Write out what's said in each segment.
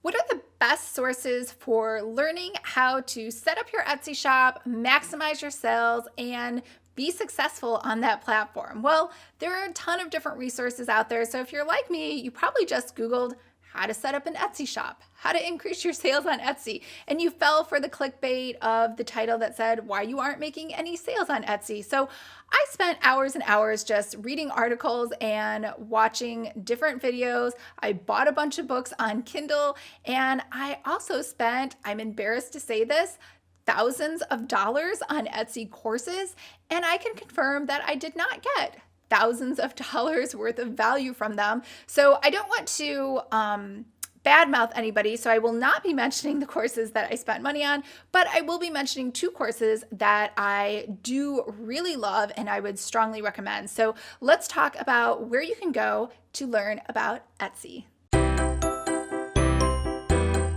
What are the best sources for learning how to set up your Etsy shop, maximize your sales, and be successful on that platform? Well, there are a ton of different resources out there. So if you're like me, you probably just Googled how to set up an Etsy shop, how to increase your sales on Etsy, and you fell for the clickbait of the title that said why you aren't making any sales on Etsy. So I spent hours and hours just reading articles and watching different videos. I bought a bunch of books on Kindle, and I also spent, I'm embarrassed to say this, thousands of dollars on Etsy courses, and I can confirm that I did not get thousands of dollars worth of value from them. So I don't want to badmouth anybody, so I will not be mentioning the courses that I spent money on, but I will be mentioning two courses that I do really love and I would strongly recommend. So let's talk about where you can go to learn about Etsy.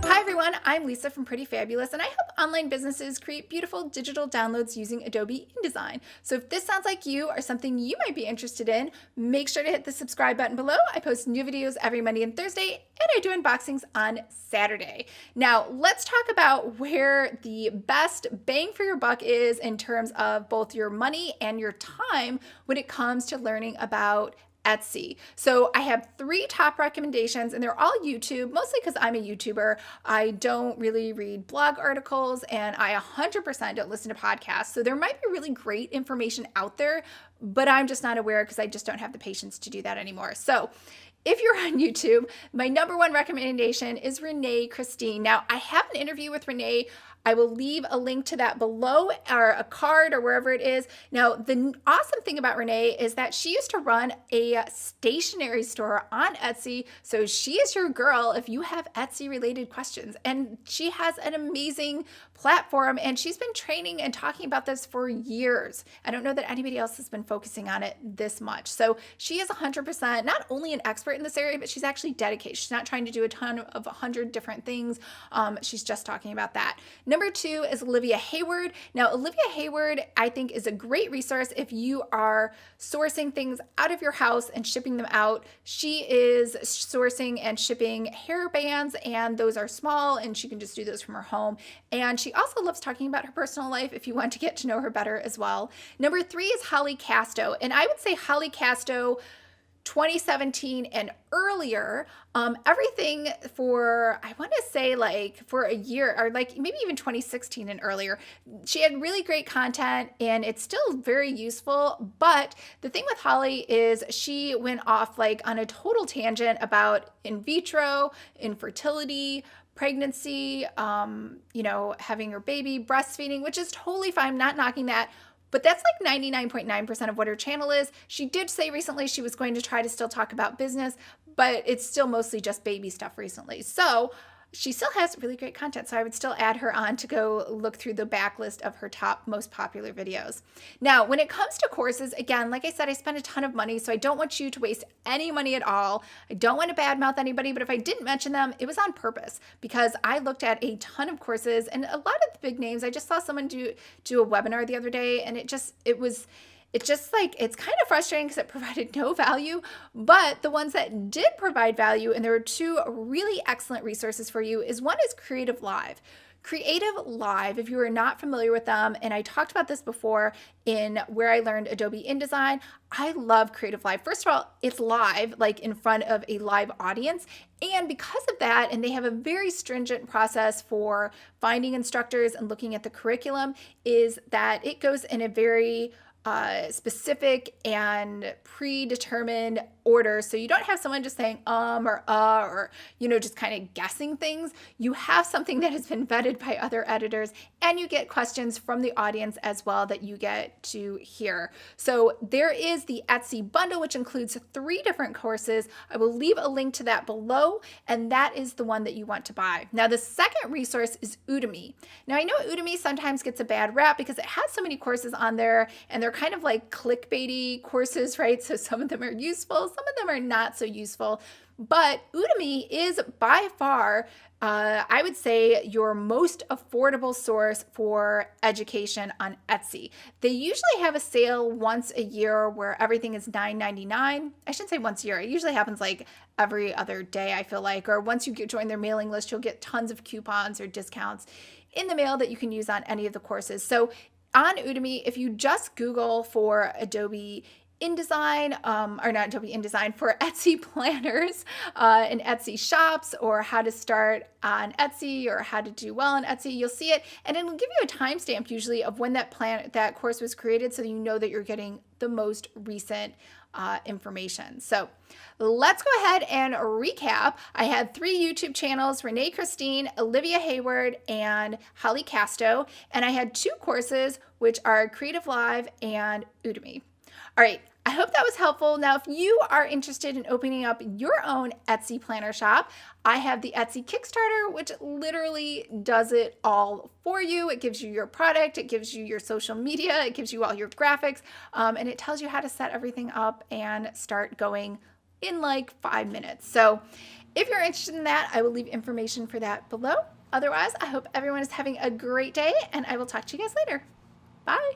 Hi everyone, I'm Lisa from Pretty Fabulous, and I help online businesses create beautiful digital downloads using Adobe InDesign. So if this sounds like you or something you might be interested in, make sure to hit the subscribe button below. I post new videos every Monday and Thursday, and I do unboxings on Saturday. Now let's talk about where the best bang for your buck is in terms of both your money and your time when it comes to learning about Etsy. So I have three top recommendations, and they're all YouTube, mostly because I'm a YouTuber. I don't really read blog articles, and I 100% don't listen to podcasts. So there might be really great information out there, but I'm just not aware because I just don't have the patience to do that anymore. So if you're on YouTube, my number one recommendation is Renee Christine. Now, I have an interview with Renee. I will leave a link to that below, or a card, or wherever it is. Now, the awesome thing about Renee is that she used to run a stationery store on Etsy. So she is your girl if you have Etsy related questions. And she has an amazing platform, and she's been training and talking about this for years. I don't know that anybody else has been focusing on it this much. So she is 100% not only an expert in this area, but she's actually dedicated. She's not trying to do a ton of 100 different things. She's just talking about that. Number two is Olivia Hayward. Now, Olivia Hayward, I think, is a great resource if you are sourcing things out of your house and shipping them out. She is sourcing and shipping hair bands, and those are small, and she can just do those from her home. And she also loves talking about her personal life if you want to get to know her better as well. Number three is Holly Casto, and I would say Holly Casto 2017 and earlier, everything for, I want to say like for a year, or like maybe even 2016 and earlier. She had really great content, and it's still very useful. But the thing with Holly is she went off like on a total tangent about in vitro, infertility, pregnancy, having your baby, breastfeeding, which is totally fine. I'm not knocking that. But that's like 99.9% of what her channel is. She did say recently she was going to try to still talk about business, but it's still mostly just baby stuff recently. So she still has really great content. So I would still add her on to go look through the backlist of her top most popular videos. Now, when it comes to courses, again, like I said, I spent a ton of money, so I don't want you to waste any money at all. I don't want to badmouth anybody, but if I didn't mention them, it was on purpose because I looked at a ton of courses and a lot of the big names. I just saw someone do a webinar the other day, and it's kind of frustrating because it provided no value, but the ones that did provide value, and there are two really excellent resources for you, is one is Creative Live. Creative Live, if you are not familiar with them, and I talked about this before in where I learned Adobe InDesign, I love Creative Live. First of all, it's live, like in front of a live audience. And because of that, and they have a very stringent process for finding instructors and looking at the curriculum, is that it goes in a very specific and predetermined order. So you don't have someone just saying or just kind of guessing things. You have something that has been vetted by other editors, and you get questions from the audience as well that you get to hear. So there is the Etsy bundle, which includes 3 different courses. I will leave a link to that below, and that is the one that you want to buy. Now, the second resource is Udemy. Now, I know Udemy sometimes gets a bad rap because it has so many courses on there, and they're kind of like clickbaity courses, right? So some of them are useful, some of them are not so useful. But Udemy is by far, I would say, your most affordable source for education on Etsy. They usually have a sale once a year where everything is $9.99. I shouldn't say once a year. It usually happens like every other day, I feel like. Or once you join their mailing list, you'll get tons of coupons or discounts in the mail that you can use on any of the courses. So on Udemy, if you just Google for Adobe InDesign, or not Adobe InDesign, for Etsy planners and Etsy shops, or how to start on Etsy, or how to do well on Etsy, you'll see it, and it'll give you a timestamp usually of when that course was created, so you know that you're getting the most recent information. So let's go ahead and recap. I had 3 YouTube channels: Renee Christine, Olivia Hayward, and Holly Casto, and I had 2 courses, which are Creative Live and Udemy. All right, I hope that was helpful. Now, if you are interested in opening up your own Etsy planner shop, I have the Etsy Kickstarter, which literally does it all for you. It gives you your product, it gives you your social media, it gives you all your graphics, and it tells you how to set everything up and start going in like 5 minutes. So if you're interested in that, I will leave information for that below. Otherwise, I hope everyone is having a great day, and I will talk to you guys later. Bye.